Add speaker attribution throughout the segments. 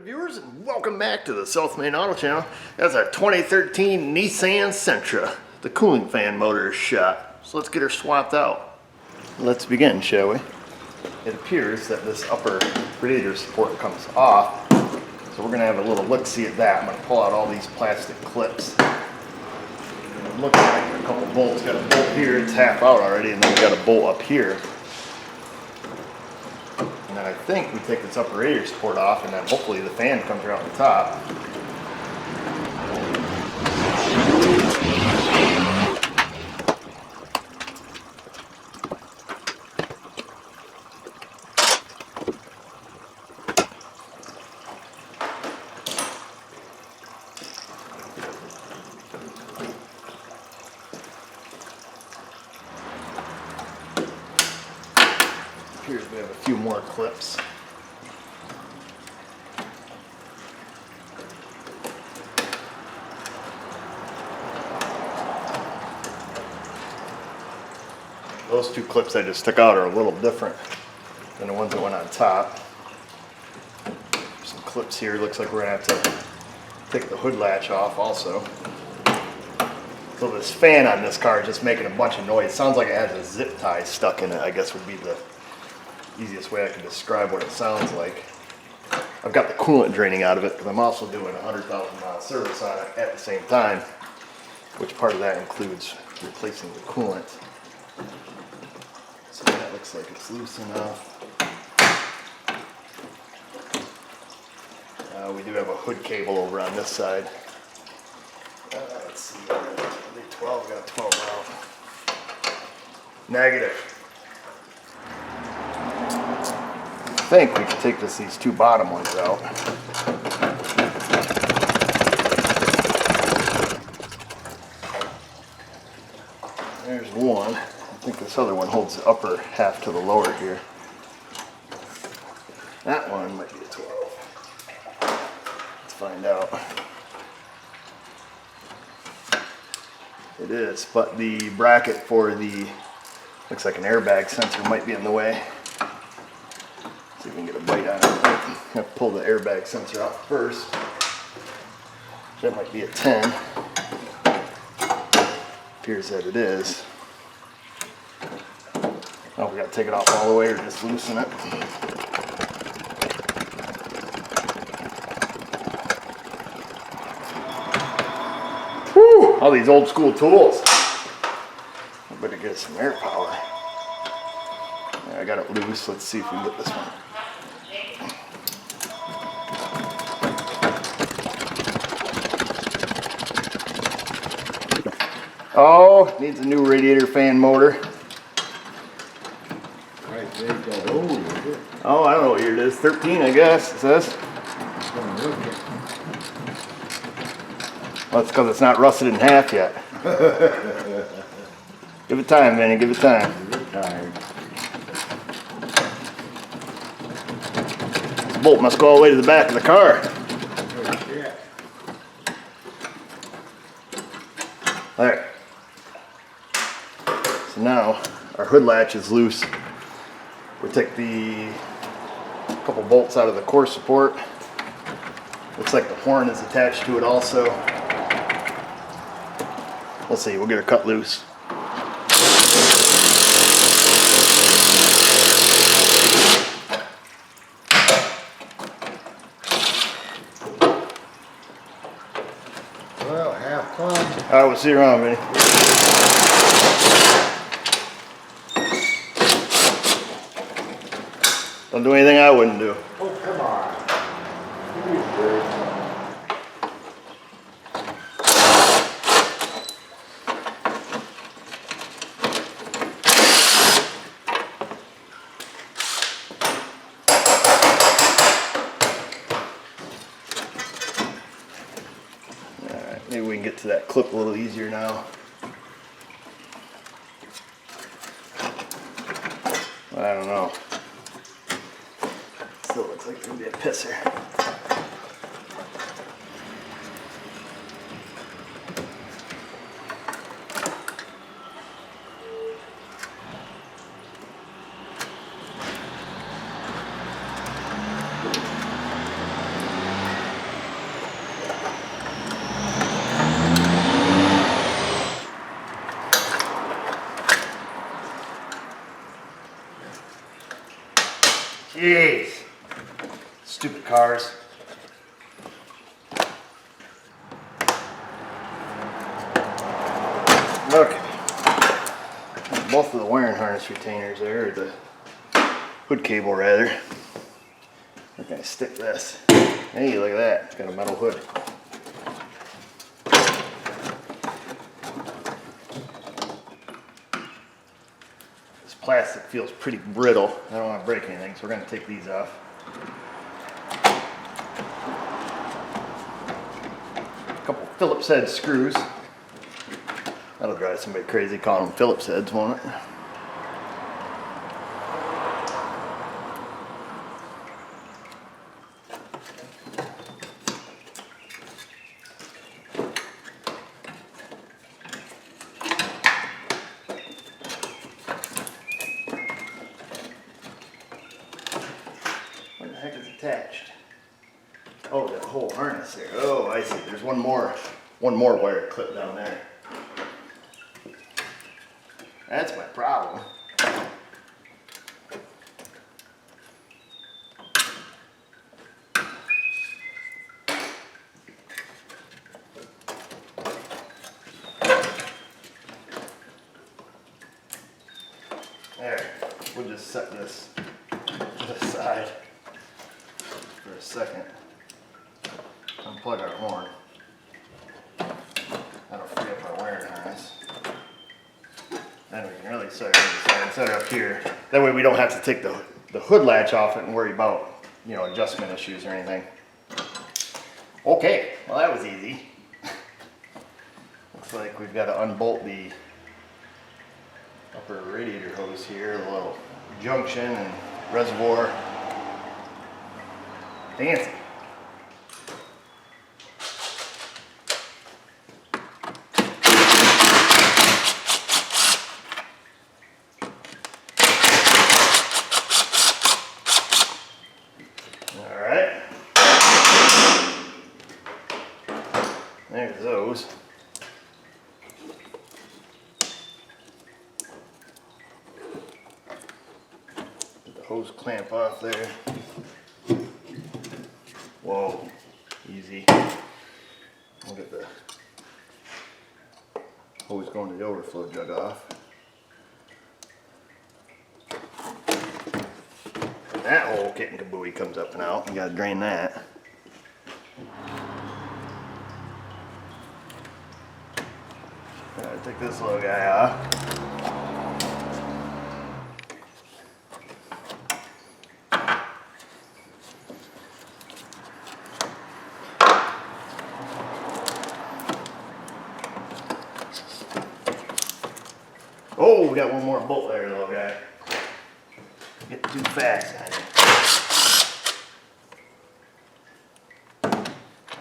Speaker 1: Viewers, and welcome back to the South Main Auto Channel. That's our 2013 Nissan Sentra. The cooling fan motor is shot, so let's get her swapped out. Let's begin, shall we? It appears that this upper radiator support comes off, so we're going to have a little look-see at that. I'm going to pull out all these plastic clips. It looks like a couple bolts. Got a bolt here, it's half out already, and then we got a bolt up here. And then I think we take this upper radiator support off, and then hopefully the fan comes right out the top. Here's we have a few more clips. Those two clips I just took out are a little different than the ones that went on top. Some clips here. Looks like we're gonna have to take the hood latch off also. So this fan on this car is just making a bunch of noise. Sounds like it has a zip tie stuck in it, I guess would be the easiest way I can describe what it sounds like. I've got the coolant draining out of it because I'm also doing a 100,000 mile service on it at the same time, which part of that includes replacing the coolant. So that looks like it's loose enough. We do have a hood cable over on this side. Let's see, 12, got a 12 out. Negative. I think we can take these two bottom ones out. There's one. I think this other one holds the upper half to the lower here. That one might be a 12. Let's find out. It is, but the bracket for the, looks like an airbag sensor might be in the way. See if we can get a bite on it. I have to pull the airbag sensor out first. That might be a 10. Appears that it is. Oh, we got to take it off all the way or just loosen it. Whew! All these old school tools. I better get some air power. Yeah, I got it loose. Let's see if we can get this one. Oh, needs a new radiator fan motor. Oh, I don't know what year it is. 13, I guess, it says. Well, that's because it's not rusted in half yet. Give it time, Vinny, give it time. This bolt must go all the way to the back of the car. There. So now our hood latch is loose. We'll take the couple bolts out of the core support. Looks like the horn is attached to it also. We'll see, we'll get her cut loose.
Speaker 2: Well, half ton.
Speaker 1: Alright, we'll see you around, Vinny. Don't do anything I wouldn't do.
Speaker 2: Oh, come on.
Speaker 1: Alright, maybe we can get to that clip a little easier now. I don't know. Still looks like it's gonna be a pisser. Stupid cars. Okay. Both of the wiring harness retainers there, or the hood cable rather. We're gonna stick this. Hey, look at that. It's got a metal hood. This plastic feels pretty brittle. I don't want to break anything, so we're gonna take these off. A couple Phillips head screws. That'll drive somebody crazy calling them Phillips heads, won't it? What the heck is attached? Oh, that whole harness there. Oh, I see. There's one more wire clip down there. That's my problem. There, we'll just set this to the side for a second. Unplug our horn. That'll free up our wiring harness. Then we can really set it up here. That way we don't have to take the hood latch off it and worry about, you know, adjustment issues or anything. Okay, well that was easy. Looks like we've got to unbolt the upper radiator hose here, the little junction and reservoir. Fancy. There's those. Get the hose clamp off there. Whoa, easy. We'll get the hose going to the overflow jug off. And that whole kit and caboodle comes up and out. You gotta drain that. Take this little guy off. Oh, we got one more bolt there, little guy. Get too fast on it.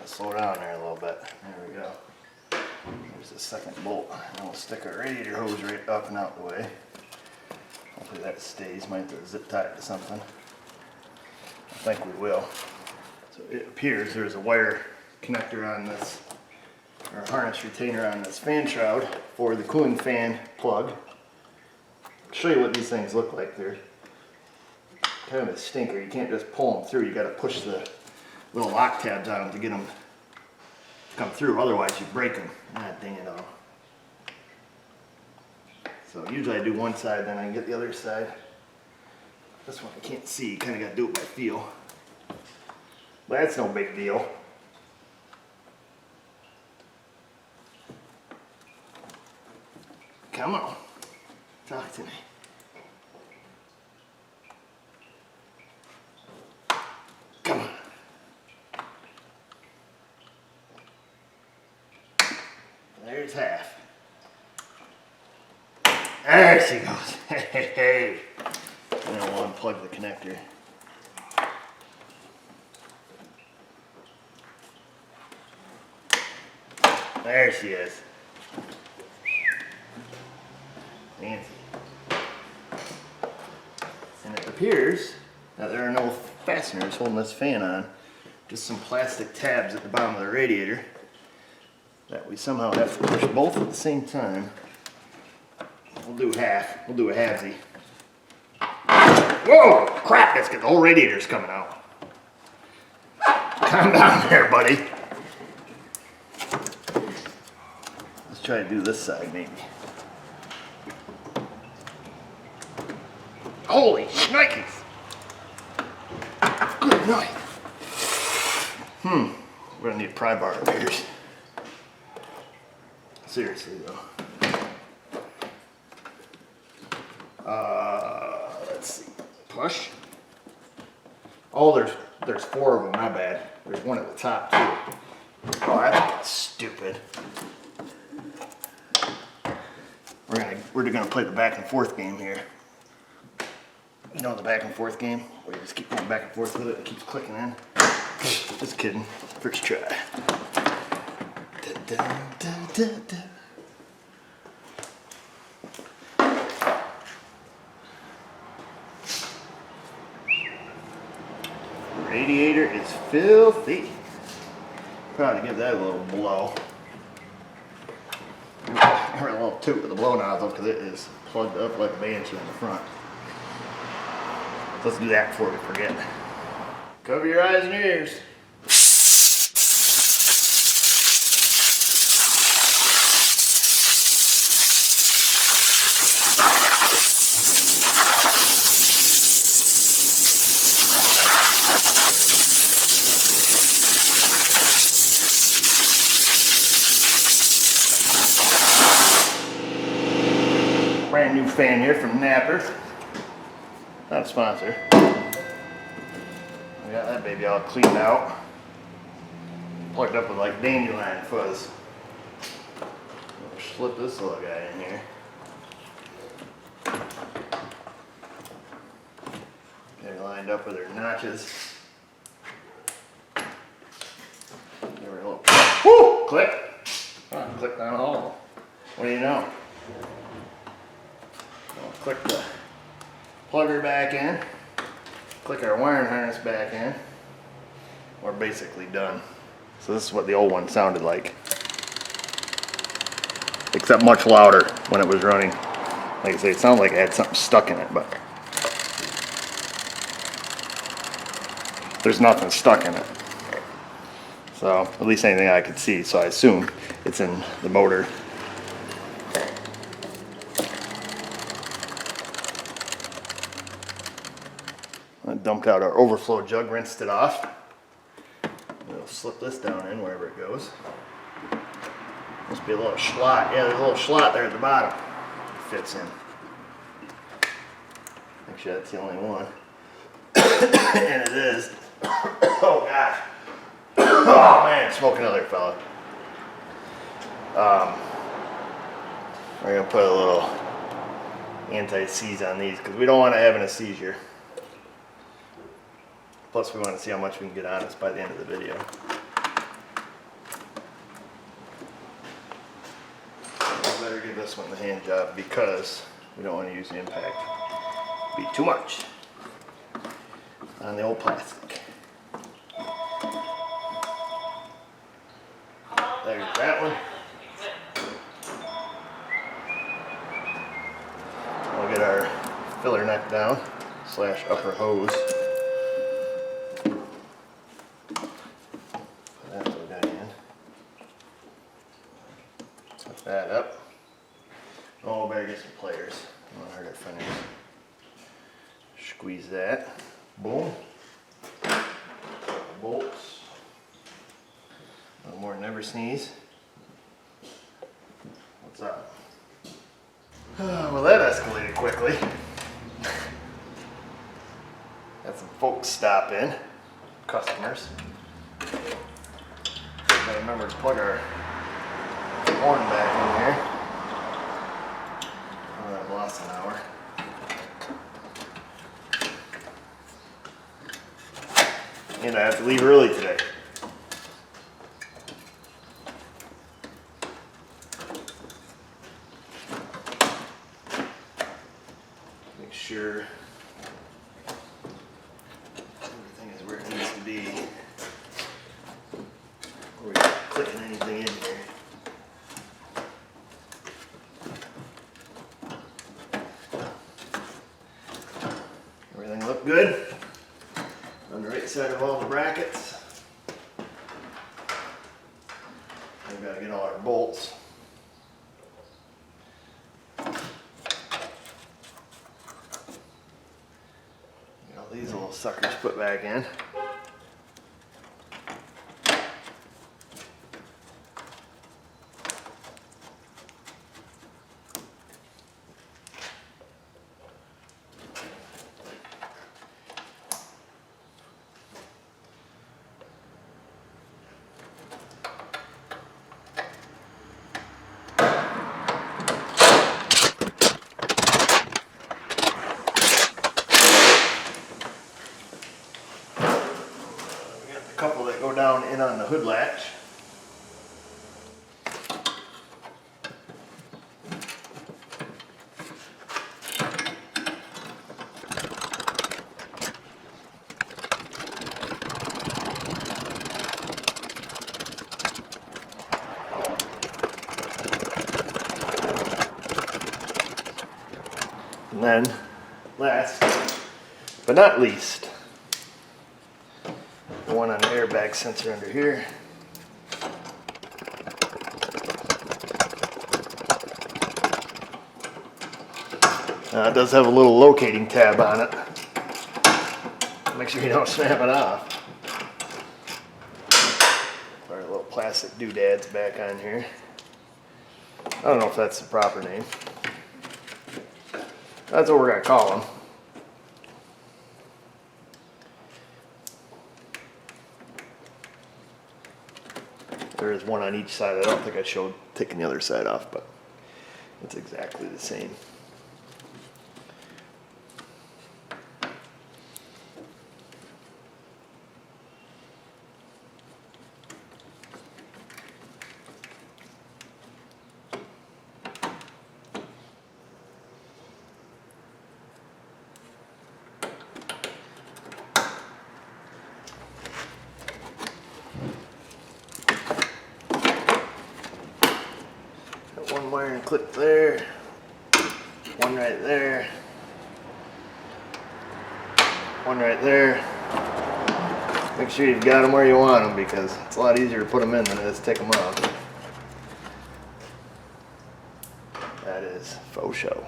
Speaker 1: Slow down there a little bit. There we go. There's the second bolt. And we'll stick our radiator hose right up and out the way. Hopefully that stays. Might have to zip tie it to something. I think we will. So it appears there's a wire connector on this, or harness retainer on this fan shroud for the cooling fan plug. I'll show you what these things look like. They're kind of a stinker. You can't just pull them through. You got to push the little lock tabs on them to get them come through, otherwise you break them. Ah, dang it all. So usually I do one side, then I can get the other side. This one I can't see, you kind of got to do it by feel. But that's no big deal. Come on, talk to me. Come on. There's half. There she goes. Hey, hey, hey. And then we'll unplug the connector. There she is. Fancy. And it appears that there are no fasteners holding this fan on. Just some plastic tabs at the bottom of the radiator that we somehow have to push both at the same time. We'll do half. We'll do a halvesy. Whoa! Crap! That's good. The whole radiator's coming out. Calm down there, buddy. Let's try to do this side, maybe. Holy shnikes! Good night. We're gonna need a pry bar over here. Seriously though. Let's see. Push. Oh, there's 4 of them. My bad. There's one at the top too. Oh, that's stupid. We're gonna play the back and forth game here. You know the back and forth game? Where you just keep going back and forth with it. It keeps clicking in. Just kidding. First try. Da, da, da, da, da. Radiator is filthy. Probably give that a little blow. Or a little toot with the blow nozzle because it is plugged up like a banshee in the front. Let's do that before we forget. Cover your eyes and ears. Brand new fan here from Napper. Not a sponsor. We got that baby all cleaned out. Plugged up with like dandelion fuzz. We'll slip this little guy in here. Get her lined up with her notches. Give her a little whoo! Click! Come on, click down all of them. What do you know? We'll click the plugger back in, click our wiring harness back in. We're basically done. So this is what the old one sounded like, except much louder when it was running. Like I say, it sounded like it had something stuck in it, but there's nothing stuck in it. So at least anything I could see. So I assume it's in the motor. I dumped out our overflow jug, rinsed it off. We'll slip this down in wherever it goes. Must be a little slot. Yeah, there's a little slot there at the bottom. It fits in. Actually, that's the only one. And it is. Oh gosh. Oh man, smoke another fella. We're gonna put a little anti-seize on these because we don't want to have a seizure. Plus, we want to see how much we can get on this by the end of the video. I better give this one the hand job because we don't want to use the impact. It'd be too much on the old plastic. There's that one. We'll get our filler neck down / upper hose. That up. Oh, better get some pliers. I don't want to hurt our fingers. Squeeze that. Boom. Bolts. A little more than ever sneeze. What's up? Well, that escalated quickly. Had some folks stop in. Customers. Gotta remember to plug our horn back in here. Oh, I've lost an hour. And I have to leave early today. Make sure everything is where it needs to be. Before we start clicking anything in here. Everything look good on the right side of all the brackets. bolts. These little suckers put back in. Couple that go down in on the hood latch. And then, last but not least, the one on the airbag sensor under here. It does have a little locating tab on it. Make sure you don't snap it off. Our little plastic doodads back on here. I don't know if that's the proper name. That's what we're going to call them. There is one on each side. I don't think I showed taking the other side off, but it's exactly the same. One wiring clip there, one right there, one right there. Make sure you've got them where you want them because it's a lot easier to put them in than it is to take them off. That is faux show.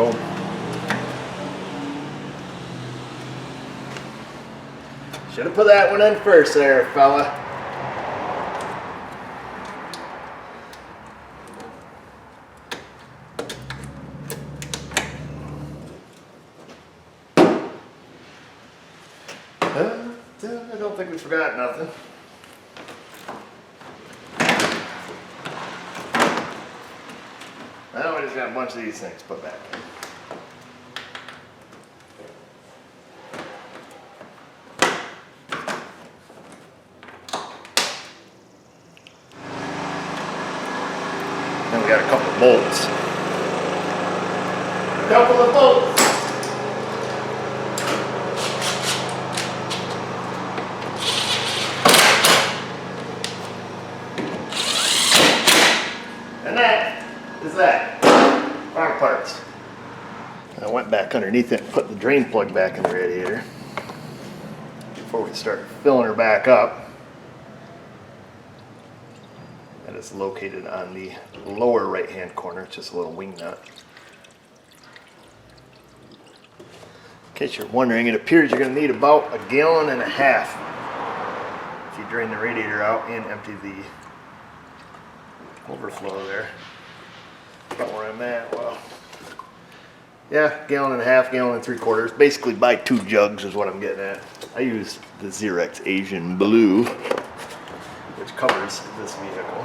Speaker 1: Oh. Should have put that one in first there, fella. I don't think we forgot nothing. Now we just got a bunch of these things put back in. Then we got a couple of bolts. A couple of bolts. And that is that. Farm parts. I went back underneath it and put the drain plug back in the radiator before we start filling her back up. That is located on the lower right hand corner. It's just a little wing nut. In case you're wondering, it appears you're going to need about 1.5 gallons if you drain the radiator out and empty the overflow there. About where I'm at, well, yeah, 1.5 gallons, 1.75 gallons. Basically buy 2 jugs is what I'm getting at. I use the Xerox Asian Blue, which covers this vehicle.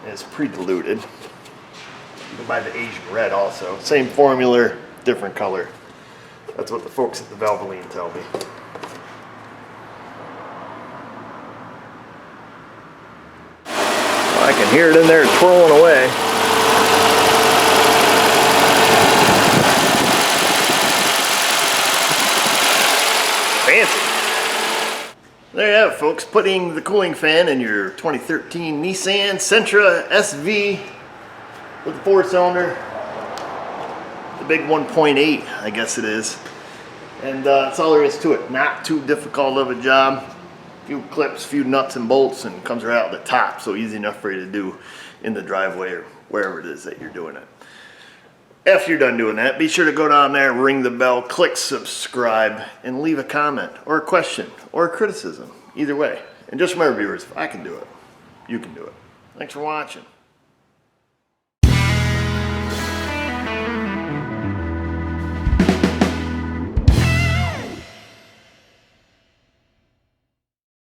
Speaker 1: And it's pre-diluted. You can buy the Asian Red also. Same formula, different color. That's what the folks at the Valvoline tell me. I can hear it in there twirling away. folks, putting the cooling fan in your 2013 Nissan Sentra SV with the 4-cylinder, the big 1.8, I guess it is. And that's all there is to it. Not too difficult of a job. Few clips, few nuts and bolts, and comes right out the top, so easy enough for you to do in the driveway or wherever it is that you're doing it. After you're done doing that, be sure to go down there, ring the bell, click subscribe, and leave a comment or a question or a criticism. Either way. And just remember, viewers, if I can do it, you can do it. Thanks for watching.